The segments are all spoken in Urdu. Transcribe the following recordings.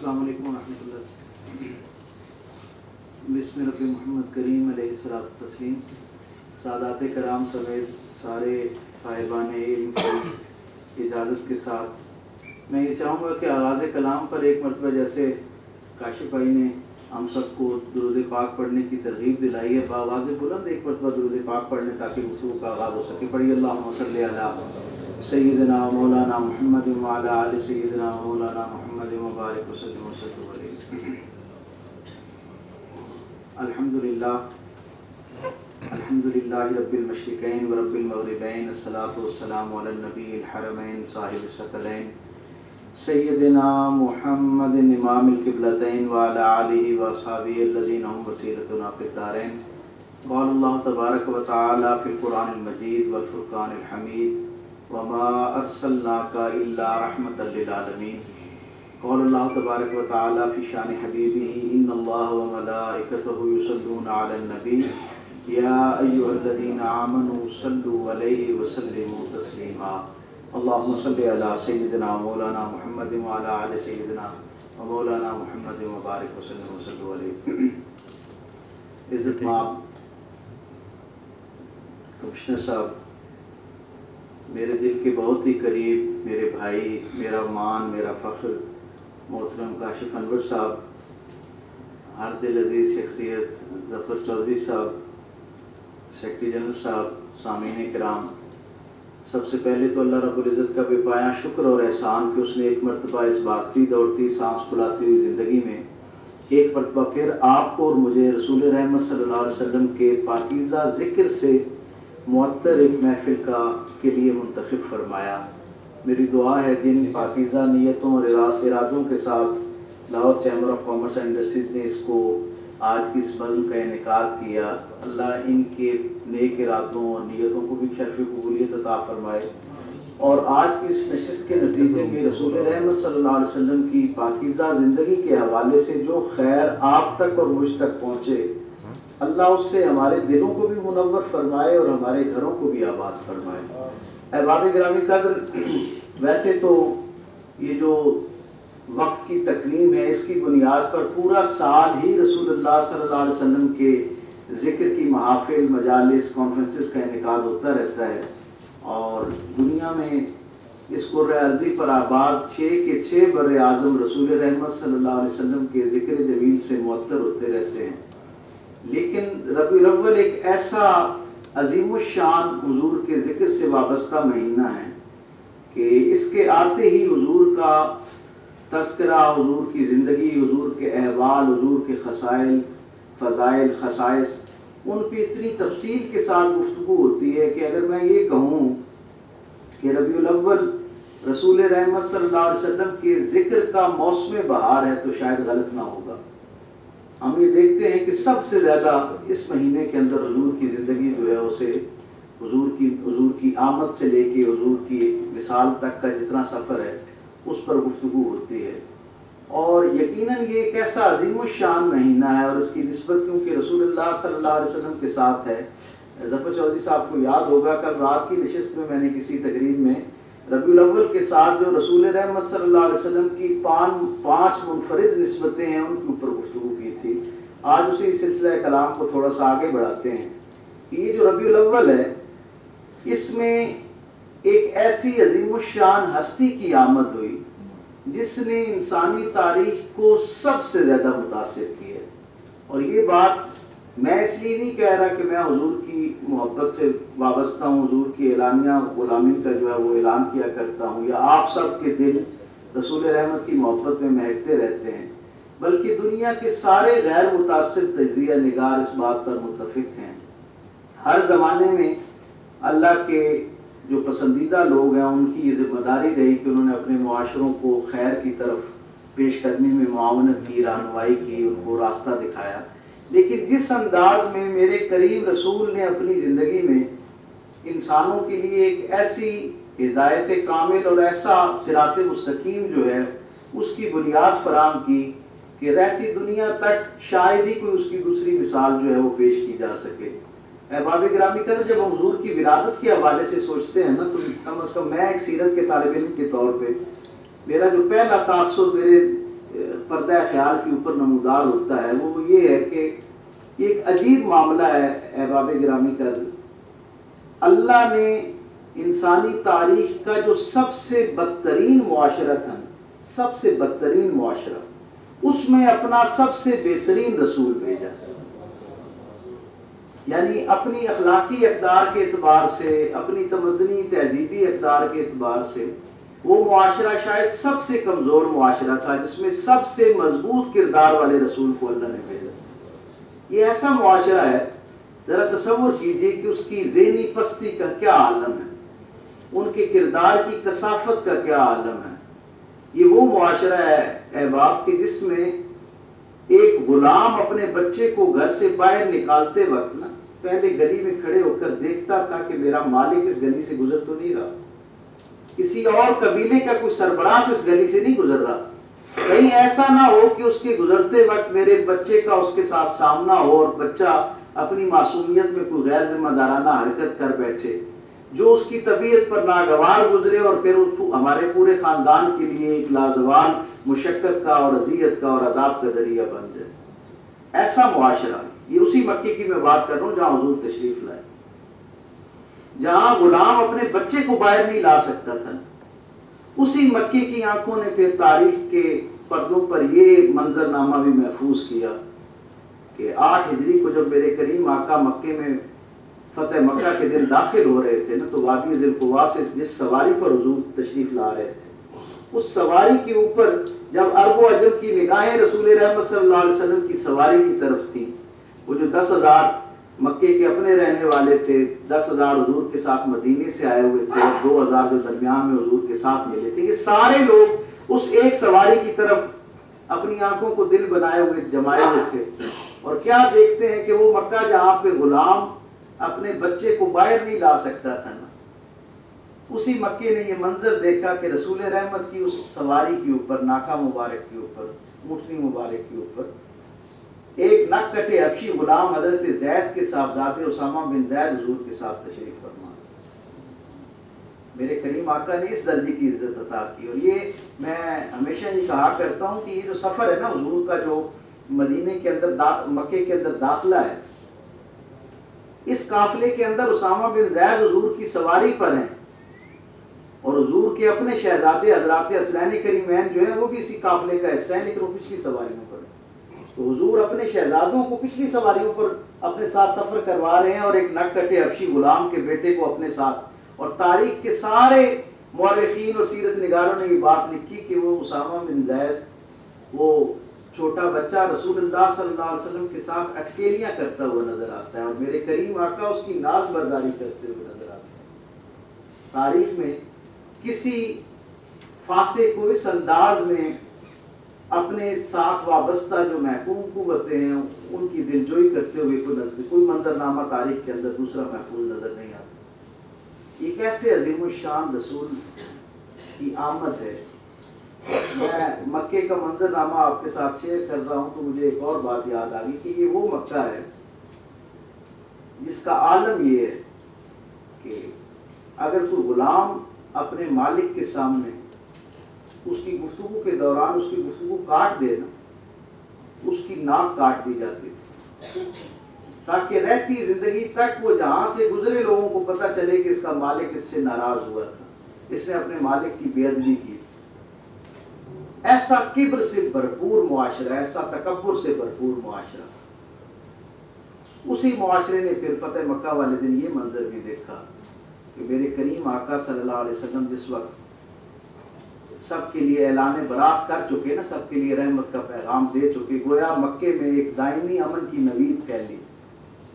السلام علیکم ورحمۃ اللہ۔ بسم رب محمد کریم علیہ الصلوۃ والتسلیم۔ سادات کرام سمیت سارے صاحبان علم کی اجازت کے ساتھ میں یہ چاہوں گا کہ آغاز کلام پر ایک مرتبہ جیسے کاشف بھائی نے ہم سب کو درود پاک پڑھنے کی ترغیب دلائی ہے، بآواز بلند ایک مرتبہ درود پاک پڑھنے تاکہ گفتگو کا آغاز ہو سکے۔ پڑھیے اللہم صلی علی سیدنا مولانا محمد وعلی آل سیدنا مولانا محمد مبارک وسلم علیہ۔ الحمدللہ رب المشرقین ورب المغربین، الصلاۃ والسلام علی النبی الحرمین صاحب الثقلین سیدنا محمد امام القبلتین وعلی آلہ واصحابہ الذین هم وسیلتنا فی الدارین۔ قال اللہ تبارک و تعالی فی القرآن المجید والفرقان الحمید وما ارسلناک الا رحمۃ للعالمین۔ قال اللہ تبارک و تعالی فی شان حبیبہ ان اللہ وملائکتہ یصلون علی النبی یا ایھا الذین آمنوا صلوا علیہ وسلموا تسلیما۔ اللہم صلی علی سیدنا مولانا محمد وعلی آل سیدنا مولانا محمد مبارک وسلم وصلوا علیہ۔ عزت مآب کمشنر صاحب، میرے دل کے بہت ہی قریب میرے بھائی، میرا مان، میرا فخر، محترم کاشف انور صاحب، ہر دل عزیز شخصیت ظفر چودھری صاحب، سیکرٹری جنرل صاحب، سامعین کرام، سب سے پہلے تو اللہ رب العزت کا بے پایاں شکر اور احسان کہ اس نے ایک مرتبہ اس بھاگتی دوڑتی سانس پھولاتی ہوئی زندگی میں ایک مرتبہ پھر آپ کو اور مجھے رسول رحمت صلی اللہ علیہ وسلم کے پاکیزہ ذکر سے معطر ایک محفل کے لیے منتخب فرمایا۔ میری دعا ہے جن پاکیزہ نیتوں اور ارادوں کے ساتھ Lahore chamber of commerce and industries نے اس کو آج کی اس بزم کا انعقاد کیا، اللہ ان کے نیک ارادوں اور نیتوں کو بھی شرف قبولیت عطا فرمائے، اور آج کی اس نشست کے نتیجے میں رسول رحمت صلی اللہ علیہ وسلم کی پاکیزہ زندگی کے حوالے سے جو خیر آپ تک اور مجھ تک پہنچے، اللہ اس سے ہمارے دلوں کو بھی منور فرمائے اور ہمارے گھروں کو بھی آباد فرمائے۔ احباب گرامی قدر، ویسے تو یہ جو وقت کی تکریم ہے اس کی بنیاد پر پورا سال ہی رسول اللہ صلی اللہ علیہ وسلم کے ذکر کی محافل، مجالس، کانفرنسز کا انعقاد ہوتا رہتا ہے، اور دنیا میں اس قرۂ ارضی پر آباد 6 کے 6 بر اعظم رسول رحمت صلی اللہ علیہ وسلم کے ذکر جمیل سے معطر ہوتے رہتے ہیں، لیکن ربیع الاول ایک ایسا عظیم الشان حضور کے ذکر سے وابستہ مہینہ ہے کہ اس کے آتے ہی حضور کا تذکرہ، حضور کی زندگی، حضور کے احوال، حضور کے خصائل، فضائل، خصائص، ان کی اتنی تفصیل کے ساتھ گفتگو ہوتی ہے کہ اگر میں یہ کہوں کہ ربیع الاول رسول رحمت صلی اللہ علیہ وسلم کے ذکر کا موسم بہار ہے تو شاید غلط نہ ہوگا۔ ہم یہ دیکھتے ہیں کہ سب سے زیادہ اس مہینے کے اندر حضور کی زندگی جو ہے اسے حضور کی آمد سے لے کے حضور کی وصال تک کا جتنا سفر ہے اس پر گفتگو ہوتی ہے، اور یقیناً یہ ایک ایسا عظیم الشان مہینہ ہے، اور اس کی نسبت کیونکہ رسول اللہ صلی اللہ علیہ وسلم کے ساتھ ہے۔ ظفر چودھری صاحب کو یاد ہوگا کل رات کی نشست میں نے کسی تقریب میں ربیع الاول کے ساتھ جو رسول رحمت صلی اللہ علیہ وسلم کی 5 منفرد نسبتیں ہیں ان کے اوپر گفتگو کی تھی۔ آج اسی سلسلہ کلام کو تھوڑا سا آگے بڑھاتے ہیں کہ یہ جو ربیع الاول ہے اس میں ایک ایسی عظیم الشان ہستی کی آمد ہوئی جس نے انسانی تاریخ کو سب سے زیادہ متاثر کی ہے، اور یہ بات میں اس لیے نہیں کہہ رہا کہ میں حضور کی محبت سے وابستہ ہوں، حضور کی اعلانیہ غلامی کا جو ہے وہ اعلان کیا کرتا ہوں، یا آپ سب کے دل رسول رحمت کی محبت میں مہکتے رہتے ہیں، بلکہ دنیا کے سارے غیر متاثر تجزیہ نگار اس بات پر متفق ہیں۔ ہر زمانے میں اللہ کے جو پسندیدہ لوگ ہیں ان کی یہ ذمہ داری رہی کہ انہوں نے اپنے معاشروں کو خیر کی طرف پیش قدمی میں معاونت کی، رہنمائی کی، ان کو راستہ دکھایا، لیکن جس انداز میں میرے کریم رسول نے اپنی زندگی میں انسانوں کے لیے ایک ایسی ہدایت کامل اور ایسا صراط مستقیم جو ہے اس کی بنیاد فراہم کی کہ رہتی دنیا تک شاید ہی کوئی اس کی دوسری مثال جو ہے وہ پیش کی جا سکے۔ احباب گرامی قدر، جب ہم حضور کی ولادت کے حوالے سے سوچتے ہیں نا تو کم از کم میں ایک سیرت کے طالب علم کے طور پہ میرا جو پہلا تاثر میرے پردہ خیال کے اوپر نمودار ہوتا ہے وہ یہ ہے کہ ایک عجیب معاملہ ہے احباب گرامی کا. اللہ نے انسانی تاریخ کا جو سب سے بدترین معاشرہ تھا، سب سے بدترین معاشرہ، اس میں اپنا سب سے بہترین رسول بھیجا. یعنی اپنی اخلاقی اقدار کے اعتبار سے، اپنی تمدنی تہذیبی اقدار کے اعتبار سے وہ معاشرہ شاید سب سے کمزور معاشرہ تھا، جس میں سب سے مضبوط کردار والے رسول کو اللہ نے بھیجا. یہ ایسا معاشرہ ہے، ذرا تصور کیجئے کہ اس کی ذہنی پستی کا کیا عالم ہے، ان کے کردار کی کثافت کا کیا عالم ہے. یہ وہ معاشرہ ہے احباب کہ جس میں ایک غلام اپنے بچے کو گھر سے باہر نکالتے وقت نا پہلے گلی میں کھڑے ہو کر دیکھتا تھا کہ میرا مالک اس گلی سے گزر تو نہیں رہا، کسی اور قبیلے کا کوئی سربراہ اس گلی سے نہیں گزر رہا، کہیں ایسا نہ ہو کہ اس کے گزرتے وقت میرے بچے کا اس کے ساتھ سامنا ہو اور بچہ اپنی معصومیت میں کوئی غیر ذمہ دارانہ حرکت کر بیٹھے جو اس کی طبیعت پر ناگوار گزرے اور پھر ہمارے پورے خاندان کے لیے ایک لازوال مشقت کا اور اذیت کا اور عذاب کا ذریعہ بن جائے. ایسا معاشرہ، یہ اسی مکے کی میں بات کر رہا ہوں جہاں حضور تشریف لائے، جہاں غلام اپنے بچے کو باہر نہیں لا سکتا تھا. اسی مکے کی آنکھوں نے پھر تاریخ کے پردوں پر یہ منظرنامہ بھی محفوظ کیا کہ 8 ہجری کو جب میرے کریم آقا مکے میں فتح مکہ کے دن داخل ہو رہے تھے نا تو وادی ذی القوا سے جس سواری پر حضور تشریف لا رہے تھے، اس سواری کے اوپر جب عرب و عجم کی نگاہیں رسول رحمت صلی اللہ علیہ وسلم کی سواری کی طرف تھی، وہ جو 10,000 مکے کے اپنے رہنے والے تھے، 10,000 حضور کے ساتھ مدینے سے آئے ہوئے تھے، 2,000 جو درمیان میں حضور کے ساتھ ملے تھے، یہ سارے لوگ اس ایک سواری کی طرف اپنی آنکھوں کو دل بنائے ہوئے جمائے ہوئے تھے. اور کیا دیکھتے ہیں کہ وہ مکہ جہاں پہ غلام اپنے بچے کو باہر نہیں لا سکتا تھا نا، اسی مکے نے یہ منظر دیکھا کہ رسول رحمت کی اس سواری کے اوپر، ناکہ مبارک کے اوپر، اونٹنی مبارک کے اوپر ایک نک کٹے حبشی غلام حضرت زید کے صاحبزادے اسامہ بن زید حضور کے ساتھ تشریف فرما. میرے کریم آقا نے اس درجے کی عزت عطا کی. اور یہ میں ہمیشہ یہ کہا کرتا ہوں کہ یہ جو سفر ہے نا حضور کا، جو مدینے کے اندر مکے کے اندر داخلہ ہے، اس قافلے کے اندر اسامہ بن زید حضور کی سواری پر ہیں اور حضور کے اپنے شہزادے حضرات اصلین کریمین جو ہیں وہ بھی اسی قافلے کا حصہ ہیں، لیکن وہ پچھلی سواریوں پر ہیں. تو حضور اپنے شہزادوں کو پچھلی سواریوں پر اپنے ساتھ سفر کروا رہے ہیں اور ایک نک کٹے حبشی غلام کے بیٹے کو اپنے ساتھ. اور تاریخ کے سارے مورخین اور سیرت نگاروں نے یہ بات لکھی کہ وہ اسامہ بن زید وہ چھوٹا بچہ رسول اللہ صلی اللہ علیہ وسلم کے ساتھ اٹکیلیاں کرتا ہوا نظر آتا ہے اور میرے کریم آقا اس کی ناز برداری کرتے ہوئے نظر آتے ہیں. تاریخ میں کسی فاتح کو اس انداز میں اپنے ساتھ وابستہ جو محکوم قوتیں ہیں ان کی دلجوئی کرتے ہوئے کوئی منظرنامہ تاریخ کے اندر دوسرا محفوظ نظر نہیں آتا. یہ کیسے عظیم الشان رسول کی آمد ہے. میں مکے کا منظرنامہ آپ کے ساتھ شیئر کر رہا ہوں تو مجھے ایک اور بات یاد آ گئی کہ یہ وہ مکہ ہے جس کا عالم یہ ہے کہ اگر کوئی غلام اپنے مالک کے سامنے اس کی گفتگو کے دوران اس کی گفتگو کاٹ دے نا، اس کی ناک کاٹ دی جاتی تاکہ رہتی زندگی تک وہ جہاں سے گزرے لوگوں کو پتہ چلے کہ اس کا مالک اس سے ناراض ہوا تھا، اس نے اپنے مالک کی بے ادبی کی. ایسا کبر سے بھرپور معاشرہ، ایسا تکبر سے بھرپور معاشرہ. اسی معاشرے نے پھر فتح مکہ والے دن یہ منظر بھی دیکھا کہ میرے کریم آقا صلی اللہ علیہ وسلم جس وقت سب کے لیے اعلان برات کر چکے نا، سب کے لیے رحمت کا پیغام دے چکے، گویا مکے میں ایک دائمی امن کی نوید پھیل لی.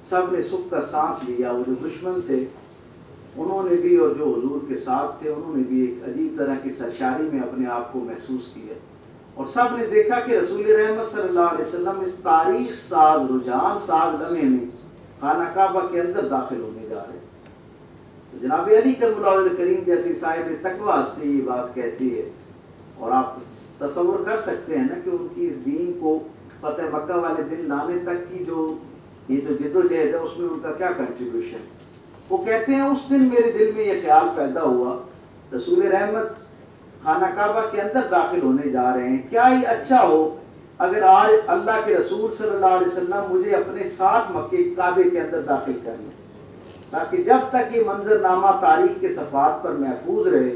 سب نے سکھ کا سانس لیا. وہ جو دشمن تھے انہوں نے بھی اور جو حضور کے ساتھ تھے انہوں نے بھی ایک عجیب طرح کی سرشاری میں اپنے آپ کو محسوس کیا اور سب نے دیکھا کہ رسول رحمت صلی اللہ علیہ وسلم اس تاریخ ساز رجحان ساز لمحے میں خانہ کعبہ کے اندر داخل ہونے جا رہے. جناب علی کرم اللہ وجہ کریم جیسی صاحب تقویٰ ہستی یہ بات کہتی ہے اور آپ تصور کر سکتے ہیں نا کہ ان کی اس دین کو فتح مکہ والے دن لانے تک کی جو یہ جو جد و جہد ہے اس میں ان کا کیا کنٹریبیوشن. وہ کہتے ہیں اس دن میرے دل میں یہ خیال پیدا ہوا رسول رحمت خانہ کعبہ کے اندر داخل ہونے جا رہے ہیں. کیا ہی اچھا ہو اگر آج اللہ کے رسول صلی اللہ علیہ وسلم مجھے اپنے ساتھ مکے کعبے کے اندر داخل کر لیں، تاکہ جب تک یہ منظرنامہ تاریخ کے صفحات پر محفوظ رہے.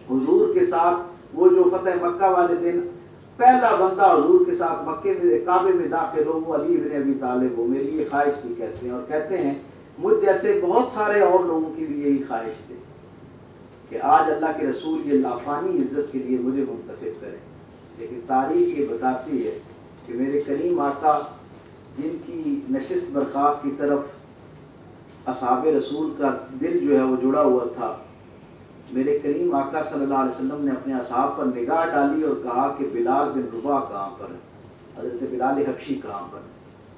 حضور کے ساتھ وہ جو فتح مکہ والے دن پہلا بندہ حضور کے ساتھ مکے میں کعبے میں داخل ہو، وہ علی بن ابی طالب ہو. میری یہ خواہش تھی کہتے ہیں، اور کہتے ہیں مجھ جیسے بہت سارے اور لوگوں کی بھی یہی خواہش تھی کہ آج اللہ کے رسول یہ لافانی عزت کے لیے مجھے منتخب کریں. لیکن تاریخ یہ بتاتی ہے کہ میرے کریم آقا جن کی نشست برخاست کی طرف اصحاب رسول کا دل جو ہے وہ جڑا ہوا تھا، میرے کریم آقا صلی اللہ علیہ وسلم نے اپنے اصحاب پر نگاہ ڈالی اور کہا کہ بلال بن رباح کہاں پر ہے، حضرت بلال حبشی کہاں پر ہے.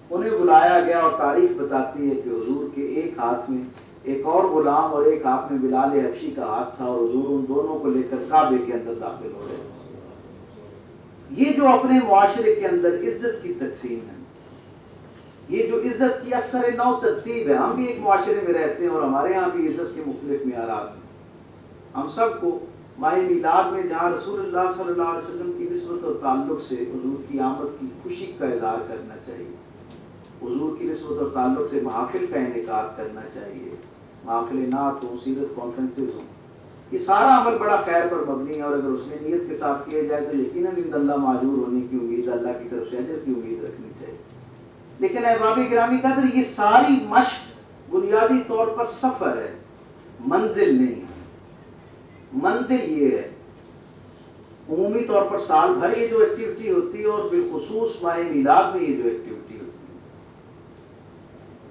انہیں بلایا گیا اور تاریخ بتاتی ہے کہ حضور کے ایک ہاتھ میں ایک اور غلام اور ایک ہاتھ میں بلال حبشی کا ہاتھ تھا، اور حضور ان دونوں کو لے کر کعبے کے اندر داخل ہو رہے ہیں. یہ جو اپنے معاشرے کے اندر عزت کی تقسیم ہے، یہ جو عزت کی اثر نو ترتیب ہے. ہم بھی ایک معاشرے میں رہتے ہیں اور ہمارے ہاں بھی عزت کے مختلف معیارات ہیں. ہم سب کو ماہ میلاد میں جہاں رسول اللہ صلی اللہ علیہ وسلم کی نسبت اور تعلق سے حضور کی آمد کی خوشی کا اظہار کرنا چاہیے، حضور کی نسبت اور تعلق سے محافل کا انعقاد کرنا چاہیے، محافل نعت ہوں، سیرت کانفرنسز ہوں. یہ سارا عمل بڑا خیر پر مبنی ہے، اور اگر اس نے نیت کے ساتھ کیا جائے تو یقیناً عند اللہ معجور ہونے کی امید، اللہ کی طرف سے اجر کی امید رکھنی چاہیے. لیکن احباب گرامی قدر، یہ ساری مشق بنیادی طور پر سفر ہے، منزل نہیں ہے. منزل یہ ہے عمومی طور پر سال بھر یہ جو ایکٹیویٹی ہوتی ہے، اور بالخصوص ماہ میلاد میں یہ جو ایکٹیویٹی ہوتی ہے،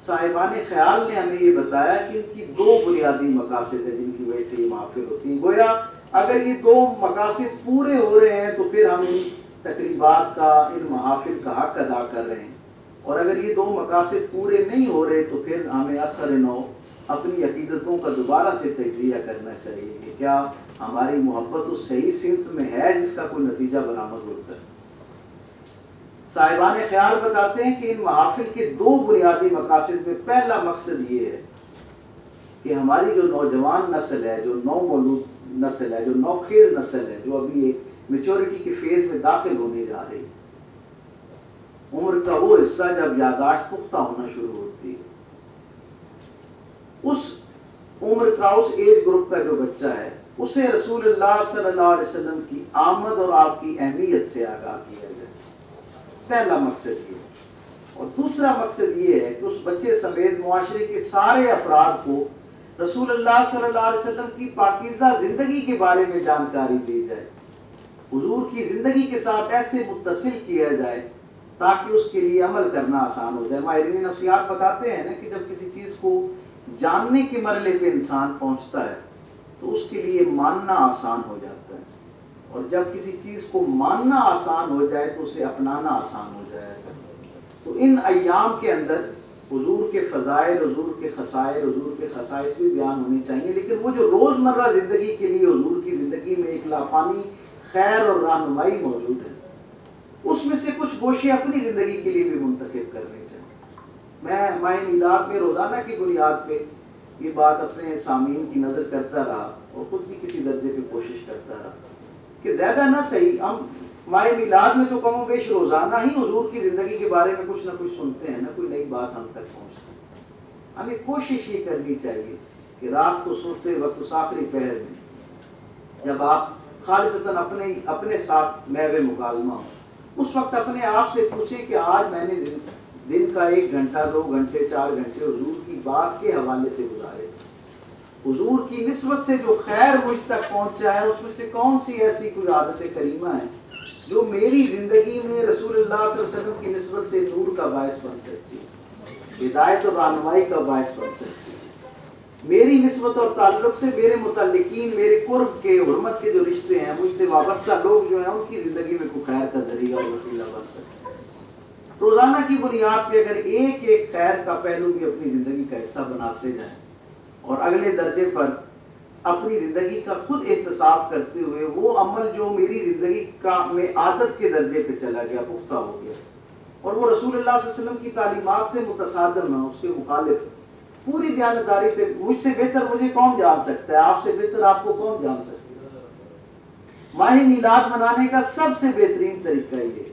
صاحبان خیال نے ہمیں یہ بتایا کہ ان کی دو بنیادی مقاصد ہیں جن کی وجہ سے یہ محافل ہوتی ہیں. گویا اگر یہ دو مقاصد پورے ہو رہے ہیں تو پھر ہم ان تقریبات کا، ان محافل کا حق ادا کر رہے ہیں، اور اگر یہ دو مقاصد پورے نہیں ہو رہے تو پھر ہمیں اثر نو اپنی عقیدتوں کا دوبارہ سے تجزیہ کرنا چاہیے کہ کیا ہماری محبت اس صحیح سمت میں ہے جس کا کوئی نتیجہ برآمد ہوتا ہے. صاحبان خیال بتاتے ہیں کہ ان محافل کے دو بنیادی مقاصد میں پہلا مقصد یہ ہے کہ ہماری جو نوجوان نسل ہے، جو نو مولود نسل ہے، جو نوخیز نسل ہے، جو ابھی ایک میچورٹی کے فیز میں داخل ہونے جا رہی ہے، عمر کا وہ حصہ جب یادداشت پختہ ہونا شروع ہوتی ہے، اس عمر کا، اس ایج گروپ کا جو بچہ ہے، اسے رسول اللہ صلی اللہ علیہ وسلم کی آمد اور آپ کی اہمیت سے آگاہ کیا جائے. پہلا مقصد یہ ہے. اور دوسرا مقصد یہ ہے کہ اس بچے سمیت معاشرے کے سارے افراد کو رسول اللہ صلی اللہ علیہ وسلم کی پاکیزہ زندگی کے بارے میں جانکاری دی جائے، حضور کی زندگی کے ساتھ ایسے متصل کیا جائے تاکہ اس کے لیے عمل کرنا آسان ہو جائے. ماہرین نفسیات بتاتے ہیں نا کہ جب کسی چیز کو جاننے کے مرحلے پہ انسان پہنچتا ہے تو اس کے لیے ماننا آسان ہو جاتا ہے، اور جب کسی چیز کو ماننا آسان ہو جائے تو اسے اپنانا آسان ہو جائے گا. تو ان ایام کے اندر حضور کے فضائل، حضور کے خصائل، حضور کے خصائص بھی بیان ہونی چاہیے، لیکن وہ جو روزمرہ زندگی کے لیے حضور کی زندگی میں ایک لافانی خیر اور رہنمائی موجود ہے، اس میں سے کچھ گوشے اپنی زندگی کے لیے بھی منتخب کرنے چاہیے. میں ماہ میلاد میں روزانہ کی بنیاد پہ یہ بات اپنے سامعین کی نظر کرتا رہا اور خود بھی کسی درجے پہ کوشش کرتا رہا کہ زیادہ نہ صحیح ہم ماہ میلاد میں تو کم و بیش روزانہ ہی حضور کی زندگی کے بارے میں کچھ نہ کچھ سنتے ہیں، نہ کوئی نئی بات ہم تک پہنچتی ہے. ہمیں کوشش یہ کرنی چاہیے کہ رات کو سوتے وقت اس آخری پہر میں جب آپ خالصتاً اپنے ساتھ محو مکالمہ ہو، اس وقت اپنے آپ سے پوچھیں کہ آج میں نے دن کا 1 گھنٹہ، 2 گھنٹے، 4 گھنٹے حضور کی بات کے حوالے سے گزارے، حضور کی نسبت سے جو خیر مجھ تک پہنچا ہے اس میں سے کون سی ایسی کوئی عادت کریمہ ہے جو میری زندگی میں رسول اللہ صلی اللہ علیہ وسلم کی نسبت سے نور کا باعث بن سکتی ہے، ہدایت اور رہنمائی کا باعث بن سکتی ہے. میری نسبت اور تعلق سے میرے متعلقین، میرے قرب کے، حرمت کے جو رشتے ہیں، مجھ سے وابستہ لوگ جو ہیں، ان کی زندگی میں کوئی خیر کا ذریعہ اور وسیلہ بن سکتا ہے. روزانہ کی بنیاد پہ اگر ایک ایک خیر کا پہلو بھی اپنی زندگی کا حصہ بناتے جائیں اور اگلے درجے پر اپنی زندگی کا خود احتساب کرتے ہوئے وہ عمل جو میری زندگی کا میں عادت کے درجے پہ چلا گیا، پختہ ہو گیا، اور وہ رسول اللہ صلی اللہ علیہ وسلم کی تعلیمات سے متصادم ہے، اس کے مخالف ہے، پوری دیانتداری سے، مجھ سے بہتر مجھے کون جان سکتا ہے، آپ سے بہتر آپ کو کون جان سکتا ہے، ماہ میلاد منانے کا سب سے بہترین طریقہ یہ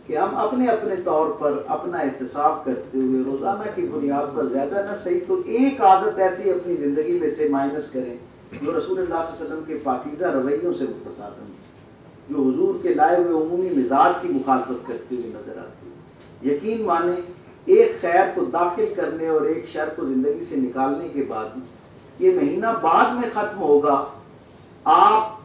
کہ ہم اپنے اپنے طور پر اپنا احتساب کرتے ہوئے روزانہ کی بنیاد پر زیادہ نہ صحیح تو ایک عادت ایسی اپنی زندگی میں سے مائنس کریں جو رسول اللہ صلی اللہ علیہ وسلم کے پاکیزہ رویوں سے متصادم ہے، جو حضور کے لائے ہوئے عمومی مزاج کی مخالفت کرتے ہوئے نظر آتی ہے۔ یقین مانیں ایک خیر کو داخل کرنے اور ایک شر کو زندگی سے نکالنے کے بعد یہ مہینہ بعد میں ختم ہوگا، آپ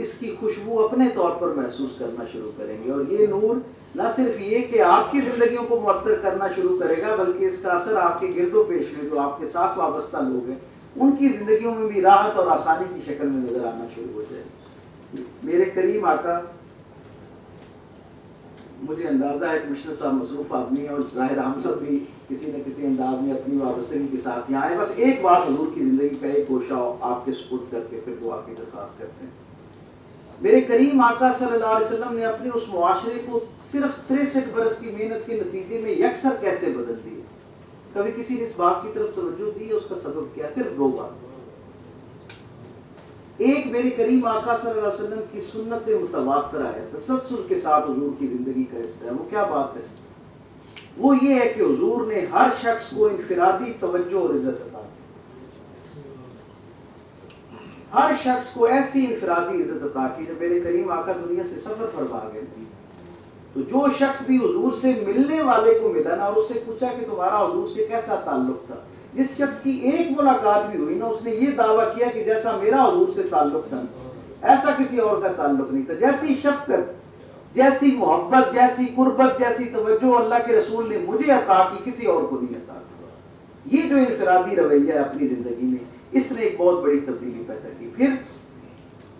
اس کی خوشبو اپنے طور پر محسوس کرنا شروع کریں گے، اور یہ نور نہ صرف یہ کہ آپ کی زندگیوں کو معطر کرنا شروع کرے گا بلکہ اس کا اثر آپ کے گرد و پیش میں جو آپ کے ساتھ وابستہ لوگ ہیں ان کی زندگیوں میں بھی راحت اور آسانی کی شکل میں نظر آنا شروع ہو جائے گا۔ میرے کریم آقا، مجھے اندازہ ہے کہ کمشنر صاحب مصروف آدمی ہیں اور ظاہر ہم سب بھی کسی نہ کسی انداز میں اپنی وابستگی کے ساتھ یہاں آئے، بس ایک بات حضور کی زندگی کا ایک گوشہ آپ کے سپرد کر کے پھر دعا کی درخواست کرتے ہیں۔ میرے کریم آقا صلی اللہ علیہ وسلم نے اپنے اس معاشرے کو صرف 63 برس کی محنت کے نتیجے میں یکسر کیسے بدل دیے؟ کبھی کسی نے اس بات کی طرف توجہ دی ہے اس کا سبب کیا؟ صرف دو بات۔ ایک میرے کریم آقا صلی اللہ علیہ وسلم کی سنت متواترہ ہے، تسلسل کے ساتھ حضور کی زندگی کا حصہ ہے۔ وہ کیا بات ہے؟ وہ یہ ہے کہ حضور نے ہر شخص کو انفرادی توجہ اور عزت عطا کی، ہر شخص کو ایسی انفرادی عزت عطا کی۔ جب میرے کریم آقا دنیا سے سفر فرما گئے تو جو شخص بھی حضور سے ملنے والے کو ملا نا اور اس سے پوچھا کہ تمہارا حضور سے کیسا تعلق تھا، جس شخص کی ایک ملاقات بھی ہوئی نا اس نے یہ دعویٰ کیا کہ جیسا میرا حضور سے تعلق تھا ایسا کسی اور کا تعلق نہیں تھا۔ جیسی شفقت، جیسی محبت، جیسی قربت، جیسی توجہ اللہ کے رسول نے مجھے عطا کی کسی اور کو نہیں عطا کی۔ یہ جو انفرادی رویہ ہے اپنی زندگی میں، اس نے ایک بہت بڑی تبدیلی پیدا کی۔ پھر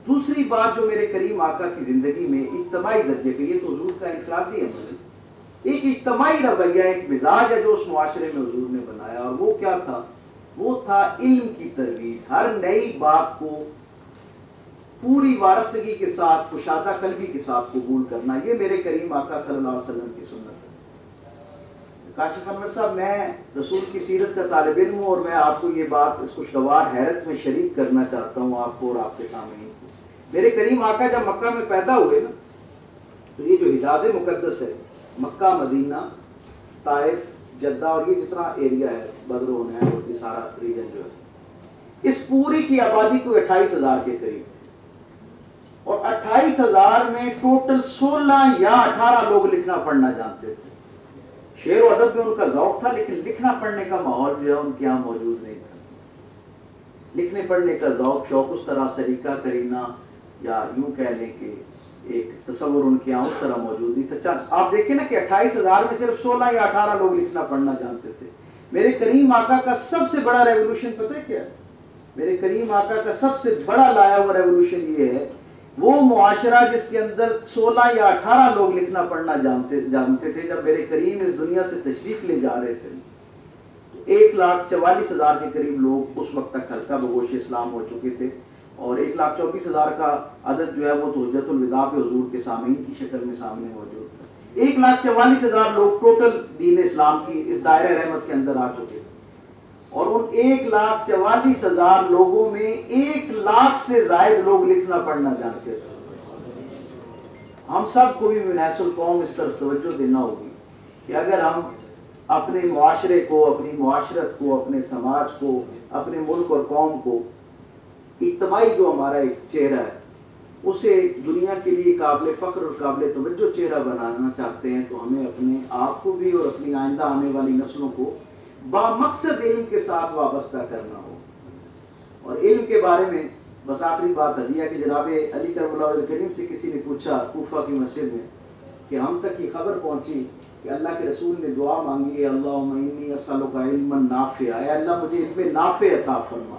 دوسری بات جو میرے کریم آقا کی زندگی میں اجتماعی درجے کی، یہ تو حضور کا انفرادی عمل ہے، ایک اجتماعی رویہ، ایک مزاج ہے جو اس معاشرے میں حضور نے بنایا، اور وہ کیا تھا؟ وہ تھا علم کی ترویج، ہر نئی بات کو پوری وارفتگی کے ساتھ، کشادہ قلبی کے ساتھ قبول کرنا۔ یہ میرے کریم آقا صلی اللہ علیہ وسلم کی سنت ہے۔ کاشف انور صاحب، میں رسول کی سیرت کا طالب علم ہوں اور میں آپ کو یہ بات اس خوشگوار حیرت میں شریک کرنا چاہتا ہوں آپ کو اور آپ کے سامنے۔ میرے کریم آقا جب مکہ میں پیدا ہوئے نا تو یہ جو حجاز مقدس ہے، مکہ، مدینہ، طائف، جدہ اور یہ جتنا ایریا ہے، بدرون ہے اور یہ سارا ریجن جو ہے، اس پوری کی آبادی کو 28,000 کے قریب تھی، اور 28,000 میں ٹوٹل 16 یا 18 لوگ لکھنا پڑھنا جانتے تھے۔ شعر و ادب میں ان کا ذوق تھا لیکن لکھنا پڑھنے کا ماحول جو ہے ان کے یہاں موجود نہیں تھا۔ لکھنے پڑھنے کا ذوق، شوق اس طرح سلیقہ کرینہ یا یوں کہہ لیں کہ ایک تصور ان کے یہاں اس طرح موجود نہیں تھا۔ آپ دیکھیں نا کہ 28,000 میں صرف 16 یا 18 لوگ لکھنا پڑھنا جانتے تھے۔ میرے کریم آقا کا سب سے بڑا ریولوشن پتہ ہے کیا ہے؟ میرے کریم آقا کا سب سے بڑا لایا ہوا ریولوشن یہ ہے، وہ معاشرہ جس کے اندر 16 یا 18 لوگ لکھنا پڑھنا جانتے تھے، جب میرے کریم اس دنیا سے تشریف لے جا رہے تھے تو 1,44,000 کے قریب لوگ اس وقت تک حلقہ بگوش اسلام ہو چکے تھے، اور 1,24,000 کا عدد جو ہے وہ تو حجت الوداع پہ حضور کے سامعین کی شکل میں سامنے موجود تھا۔ 1,44,000 لوگ ٹوٹل دین اسلام کی اس دائرہ رحمت کے اندر آ چکے تھے، اور ان 1,44,000 لوگوں میں 1,00,000 سے زائد لوگ لکھنا پڑھنا جانتے تھے۔ ہم سب کو بھی من حیث القوم اس طرف توجہ دینا ہوگی کہ اگر ہم اپنے معاشرے کو، اپنی معاشرت کو، اپنے سماج کو، اپنے ملک اور قوم کو اجتماعی جو ہمارا ایک چہرہ ہے اسے دنیا کے لیے قابل فخر اور قابل توجہ چہرہ بنانا چاہتے ہیں تو ہمیں اپنے آپ کو بھی اور اپنی آئندہ آنے والی نسلوں کو بامقصد علم کے ساتھ وابستہ کرنا ہو۔ اور علم کے بارے میں بس آخری بات ہے کہ جناب علی کرم اللہ وجہ کریم سے کسی نے پوچھا کوفہ کی مسجد میں کہ ہم تک یہ خبر پہنچی کہ اللہ کے رسول نے دعا مانگی ہے، اللہم انی اسألک علما نافعا، اے اللہ مجھے علم نافع عطا فرما۔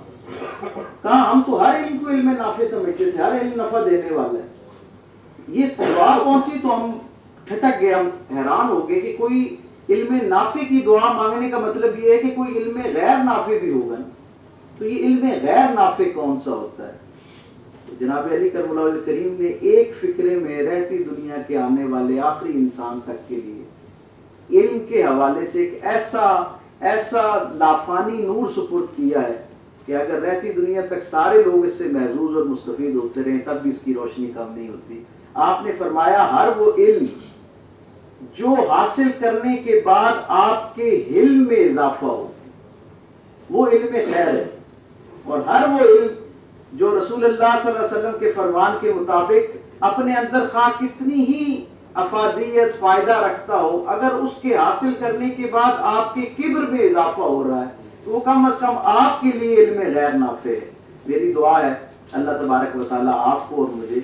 کہا ہم تو ہر علم کو علم نافع سمجھتے تھے، ہر علم نفع دینے والا ہے۔ یہ دعا پہنچی تو ہم کھٹک گئے، ہم حیران ہو گئے کہ کوئی علم نافع کی دعا مانگنے کا مطلب یہ ہے کہ کوئی علم غیر نافع بھی ہوگا نا، تو یہ علم غیر نافع کون سا ہوتا ہے؟ تو جناب علی کرم اللہ وجہ کریم نے ایک فکرے میں رہتی دنیا کے آنے والے آخری انسان تک کے لیے علم کے حوالے سے ایک ایسا لافانی نور سپرد کیا ہے کہ اگر رہتی دنیا تک سارے لوگ اس سے محظوظ اور مستفید ہوتے رہیں تب بھی اس کی روشنی کم نہیں ہوتی. آپ نے فرمایا ہر وہ علم جو حاصل کرنے کے بعد آپ کے علم میں اضافہ ہو وہ علم خیر ہے، اور ہر وہ علم جو رسول اللہ صلی اللہ علیہ وسلم کے فرمان کے مطابق اپنے اندر خواہ کتنی ہی افادیت فائدہ رکھتا ہو، اگر اس کے حاصل کرنے کے بعد آپ کے کبر میں اضافہ ہو رہا ہے تو وہ کم از کم آپ کے لیے علم غیر نافع ہے. میری دعا ہے اللہ تبارک و تعالیٰ آپ کو اور مجھے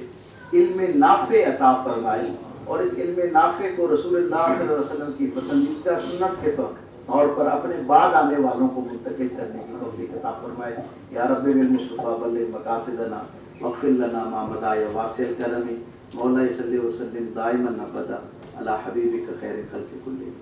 علم نافع عطا فرمائے، اور اس علم نافع کو رسول اللہ صلی اللہ علیہ وسلم کی پسندیدہ سنت کے طور پر اپنے بعد آنے والوں کو منتقل کرنے کی توفیق عطا فرمائے. یا رب بالمصطفیٰ بلغ مقاصدنا واغفر لنا ما مضى یا واسع الکرم. مولا صلی وسلم دائما ابدا علی حبیبک خیر الخلق کلہم.